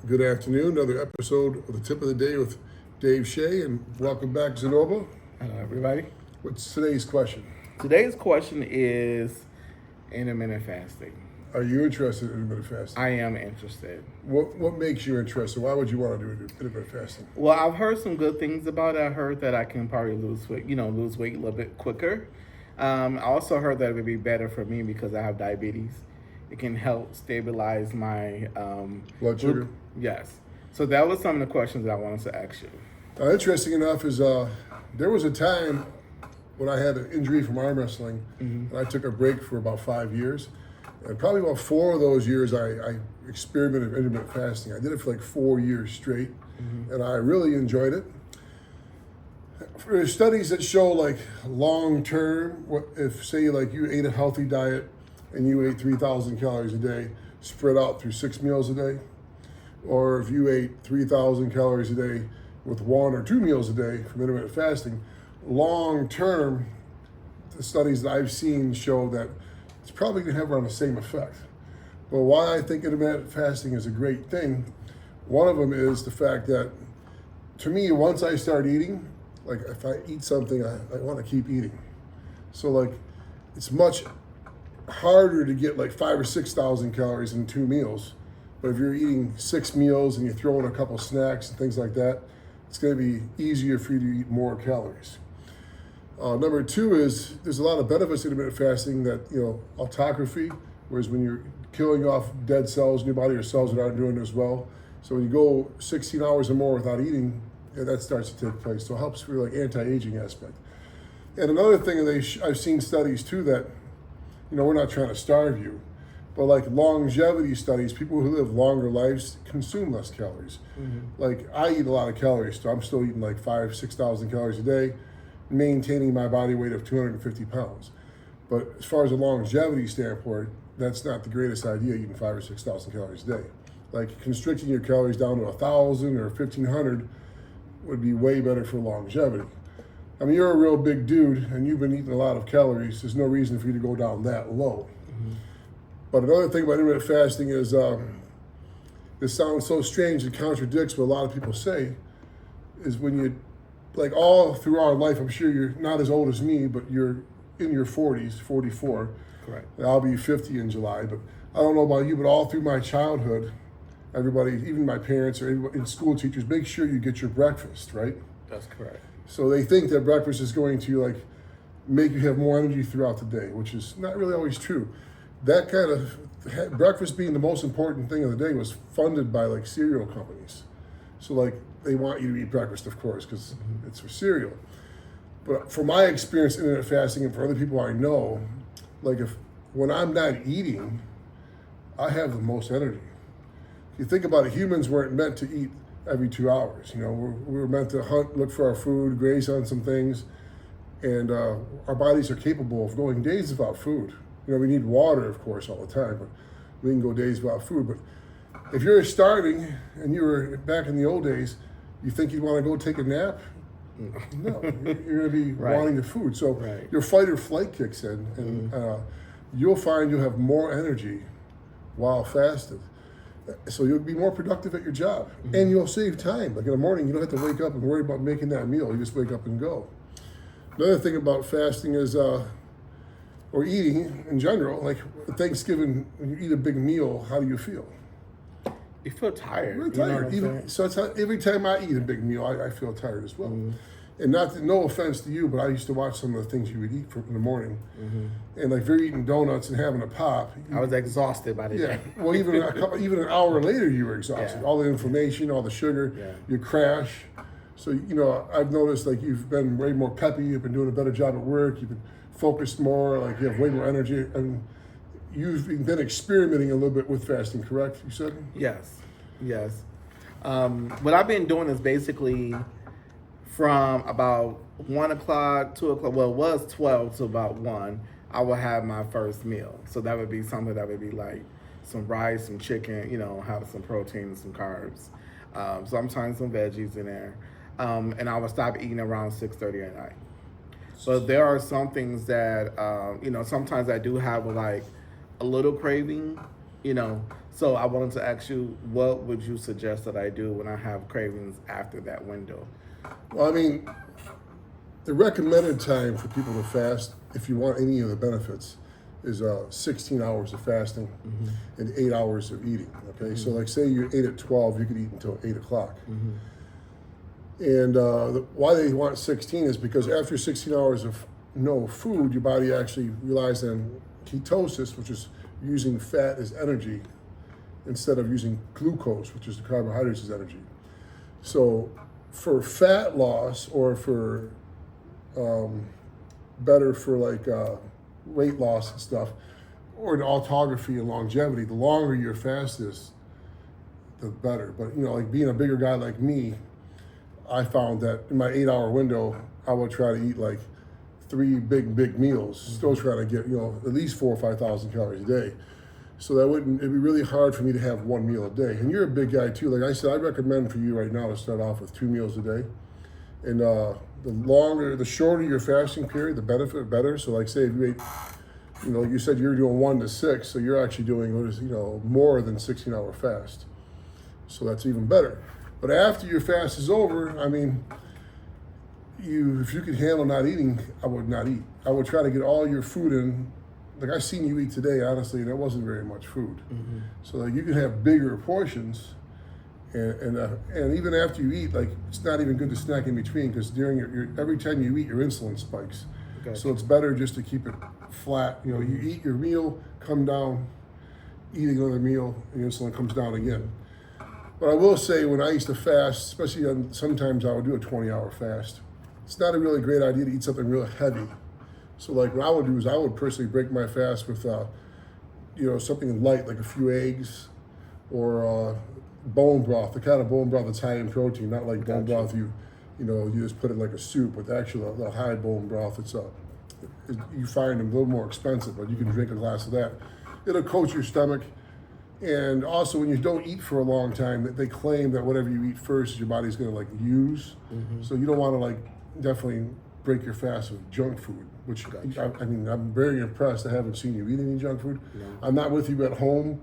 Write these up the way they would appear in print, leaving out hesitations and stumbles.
Good afternoon. Another episode of the Tip of the Day with Dave Shay, and welcome back, Zenoba. Hello, everybody. What's today's question? Today's question is intermittent fasting. Are you interested in intermittent fasting? I am interested. What makes you interested? Why would you want to do intermittent fasting? Well, I've heard some good things about it. I heard that I can probably lose weight a little bit quicker. I also heard that it would be better for me because I have diabetes. It can help stabilize my Blood sugar? Yes. So that was some of the questions that I wanted to ask you. Interesting enough is there was a time when I had an injury from arm wrestling, and I took a break for about 5 years. And probably about 4 of those years, I experimented with intermittent fasting. I did it for like 4 years straight, and I really enjoyed it. There's studies that show like long term, if say like you ate a healthy diet and you ate 3,000 calories a day, spread out through 6 meals a day, or if you ate 3,000 calories a day with 1 or 2 meals a day from intermittent fasting, long term, the studies that I've seen show that it's probably going to have around the same effect. But why I think intermittent fasting is a great thing, one of them is the fact that, to me, once I start eating, like if I eat something, I want to keep eating. So like, it's much harder to get like 5,000 or 6,000 calories in 2 meals. But if you're eating 6 meals and you throw in a couple snacks and things like that, it's going to be easier for you to eat more calories. Number 2 is there's a lot of benefits to intermittent fasting that, autophagy, whereas when you're killing off dead cells in your body or cells that aren't doing as well. So when you go 16 hours or more without eating, that starts to take place. So it helps for like anti-aging aspect. And another thing, I've seen studies too that, we're not trying to starve you, but like longevity studies, people who live longer lives consume less calories. Like I eat a lot of calories, so I'm still eating like 5,000, 6,000 calories a day, maintaining my body weight of 250 pounds. But as far as a longevity standpoint, that's not the greatest idea, eating 5,000 or 6,000 calories a day. Like constricting your calories down to 1,000 or 1,500 would be way better for longevity. I mean, you're a real big dude and you've been eating a lot of calories. There's no reason for you to go down that low. But another thing about intermittent fasting is, this sounds so strange, it contradicts what a lot of people say, is when you, like all through our life, I'm sure you're not as old as me, but you're in your 40s, 44. Correct. I'll be 50 in July, but I don't know about you, but all through my childhood, everybody, even my parents or everybody, in school teachers, make sure you get your breakfast, right? That's correct. So they think that breakfast is going to like make you have more energy throughout the day, which is not really always true. That kind of breakfast being the most important thing of the day was funded by like cereal companies. So like they want you to eat breakfast, of course, because it's for cereal. But from my experience in intermittent fasting and for other people I know, like when I'm not eating, I have the most energy. If you think about it, humans weren't meant to eat every 2 hours. We were meant to hunt, look for our food, graze on some things, and our bodies are capable of going days without food. We need water, of course, all the time, but we can go days without food. But if you're starving and you were back in the old days, you think you'd want to go take a nap? No, you're going to be wanting the food. So your fight or flight kicks in, and you'll find you'll have more energy while fasted. So you'll be more productive at your job, and you'll save time. Like in the morning, you don't have to wake up and worry about making that meal. You just wake up and go. Another thing about fasting is, or eating in general, like Thanksgiving, when you eat a big meal, how do you feel? You feel tired. Really tired. So it's every time I eat a big meal, I feel tired as well. And no offense to you, but I used to watch some of the things you would eat in the morning. And like if you're eating donuts and having a pop, I was exhausted by the day. Well, even an hour later, you were exhausted. All the inflammation, all the sugar, you crash. So I've noticed like you've been way more peppy. You've been doing a better job at work. You've been focused more. Like you have way more energy. And you've been experimenting a little bit with fasting, correct? You said? Yes. What I've been doing is basically from about 1 o'clock, 2 o'clock, well, it was 12 to about 1, I will have my first meal. So that would be something that would be like some rice, some chicken, have some protein, some carbs. Sometimes some veggies in there. And I will stop eating around 6:30 at night. But there are some things that, sometimes I do have like a little craving So I wanted to ask you, what would you suggest that I do when I have cravings after that window? Well, I mean, the recommended time for people to fast, if you want any of the benefits, is 16 hours of fasting and 8 hours of eating. Okay, so like say you ate at 12, you could eat until 8 o'clock. And why they want 16 is because after 16 hours of no food, your body actually relies on ketosis, which is using fat as energy instead of using glucose, which is the carbohydrates as energy. So for fat loss or for better for like weight loss and stuff, or in autography and longevity, the longer your fast is, the better. But like being a bigger guy like me, I found that in my 8 hour window, I would try to eat like 3 big meals, still trying to get, at least 4,000 or 5,000 calories a day. So it'd be really hard for me to have 1 meal a day. And you're a big guy too. Like I said, I recommend for you right now to start off with 2 meals a day. And the shorter your fasting period, the better. So like say if you ate, you said you're doing 1 to 6, so you're actually doing, more than 16-hour fast. So that's even better. But after your fast is over, I mean, if you could handle not eating, I would not eat. I would try to get all your food in. Like I seen you eat today, honestly, that wasn't very much food. So like you can have bigger portions, and even after you eat, like it's not even good to snack in between because during every time you eat, your insulin spikes. Okay. So it's better just to keep it flat. You eat your meal, come down, eat another meal, and your insulin comes down again. But I will say, when I used to fast, especially sometimes I would do a 20-hour fast. It's not a really great idea to eat something real heavy. So like what I would do is I would personally break my fast with, something light like a few eggs or bone broth, the kind of bone broth that's high in protein, not like bone broth you just put it like a soup, but actually the high bone broth. You find them a little more expensive, but you can drink a glass of that. It'll coat your stomach. And also, when you don't eat for a long time, they claim that whatever you eat first, your body's going to use. So you don't want to definitely break your fast with junk food. Which I'm very impressed. I haven't seen you eat any junk food. No. I'm not with you at home,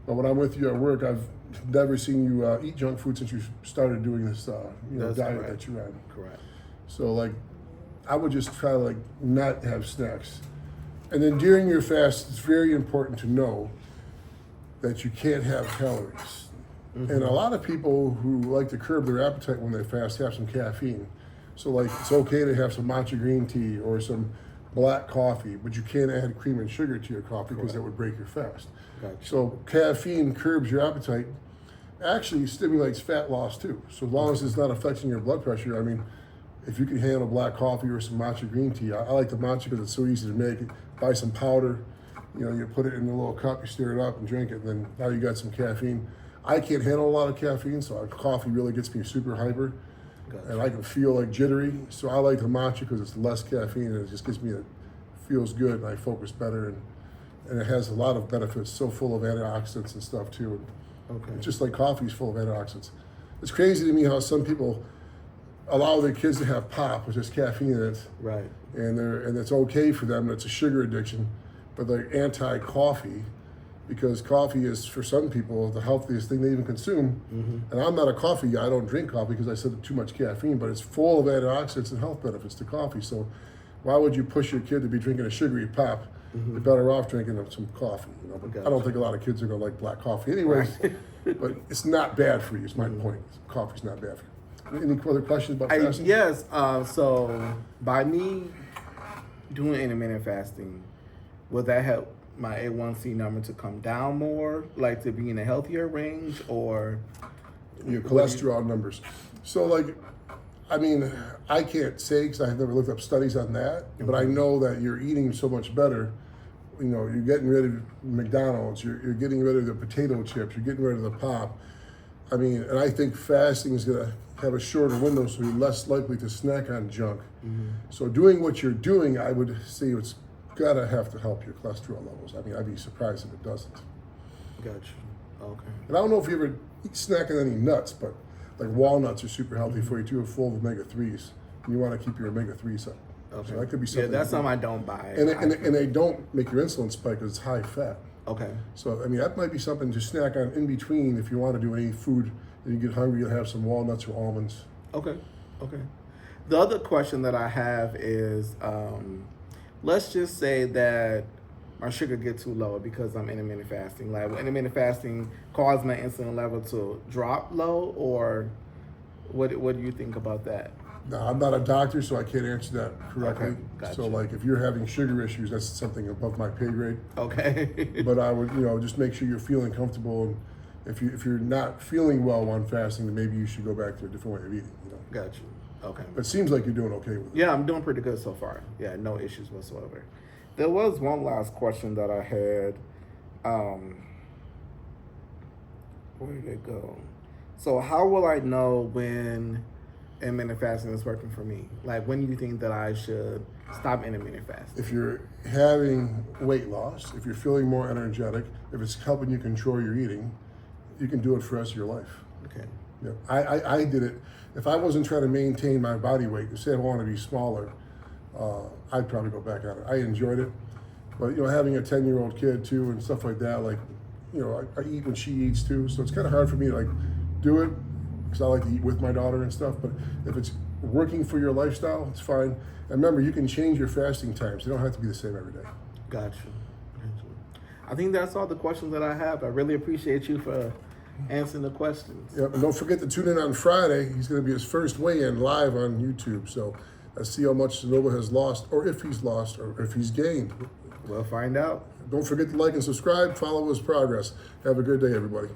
but when I'm with you at work, I've never seen you eat junk food since you started doing this diet that you're on. Correct. So I would just try to not have snacks. And then during your fast, it's very important to know that you can't have calories. And a lot of people who like to curb their appetite when they fast have some caffeine. So it's okay to have some matcha green tea or some black coffee, but you can't add cream and sugar to your coffee because that would break your fast. Gotcha. So caffeine curbs your appetite, actually stimulates fat loss too. So as long as it's not affecting your blood pressure, I mean, if you can handle black coffee or some matcha green tea, I like the matcha because it's so easy to make. Buy some powder, you put it in a little cup, you stir it up and drink it, and then now you got some caffeine. I can't handle a lot of caffeine, so coffee really gets me super hyper. Gotcha. And I can feel jittery. So I like the matcha because it's less caffeine and it just feels good and I focus better and it has a lot of benefits. So full of antioxidants and stuff too. Okay. Just like coffee is full of antioxidants. It's crazy to me how some people allow their kids to have pop, which has caffeine in it. Right. And it's okay for them. It's a sugar addiction, but they're anti-coffee. Because coffee is, for some people, the healthiest thing they even consume. And I'm not a coffee guy. I don't drink coffee because I said too much caffeine, but it's full of antioxidants and health benefits to coffee. So why would you push your kid to be drinking a sugary pop? You're better off drinking some coffee. But I don't think a lot of kids are going to like black coffee anyways, but it's not bad for you is my point. Coffee's not bad for you. Any other questions about fasting? Yes. So by me doing intermittent fasting, will that help my A1C number to come down more, to be in a healthier range, or your cholesterol numbers? So I can't say because I've never looked up studies on that, but I know that you're eating so much better. You're getting rid of McDonald's, you're getting rid of the potato chips, you're getting rid of the pop. And I think fasting is going to have a shorter window, so you're less likely to snack on junk. So doing what you're doing, I would say it's gotta have to help your cholesterol levels. I'd be surprised if it doesn't. Gotcha. Okay. And I don't know if you ever snack on any nuts, but walnuts are super healthy for you too, are full of omega-3s. And you want to keep your omega-3s up. Okay. So that could be something. Yeah, that's something I don't buy. And they don't make your insulin spike because it's high fat. Okay. So, I mean, that might be something to snack on in between if you want to do any food and you get hungry, you'll have some walnuts or almonds. Okay. Okay. The other question that I have is, let's just say that my sugar get too low because I'm intermittent fasting. Like, will intermittent fasting cause my insulin level to drop low, or what do you think about that? Now, I'm not a doctor, so I can't answer that correctly. Okay, gotcha. So, like, if you're having sugar issues, that's something above my pay grade. Okay. But I would, just make sure you're feeling comfortable. And if you're not feeling well while fasting, then maybe you should go back to a different way of eating. Got you. Okay. But it seems like you're doing okay with it. Yeah, I'm doing pretty good so far. Yeah, no issues whatsoever. There was one last question that I had. Where did it go? So how will I know when intermittent fasting is working for me? Like, when do you think that I should stop intermittent fasting? If you're having weight loss, if you're feeling more energetic, if it's helping you control your eating, you can do it for the rest of your life. Okay. Yeah, I did it. If I wasn't trying to maintain my body weight, say I want to be smaller, I'd probably go back on it. I enjoyed it, but having a 10-year-old kid too and stuff like that, like, I eat when she eats too, so it's kind of hard for me to like do it because I like to eat with my daughter and stuff. But if it's working for your lifestyle, it's fine. And remember, you can change your fasting times. They don't have to be the same every day. Gotcha. I think that's all the questions that I have. I really appreciate you for answering the questions. Yep, and don't forget to tune in on Friday. He's going to be his first weigh-in live on YouTube. So let's see how much Zenoba has lost, or if he's lost, or if he's gained. We'll find out. Don't forget to like and subscribe. Follow his progress. Have a good day, everybody.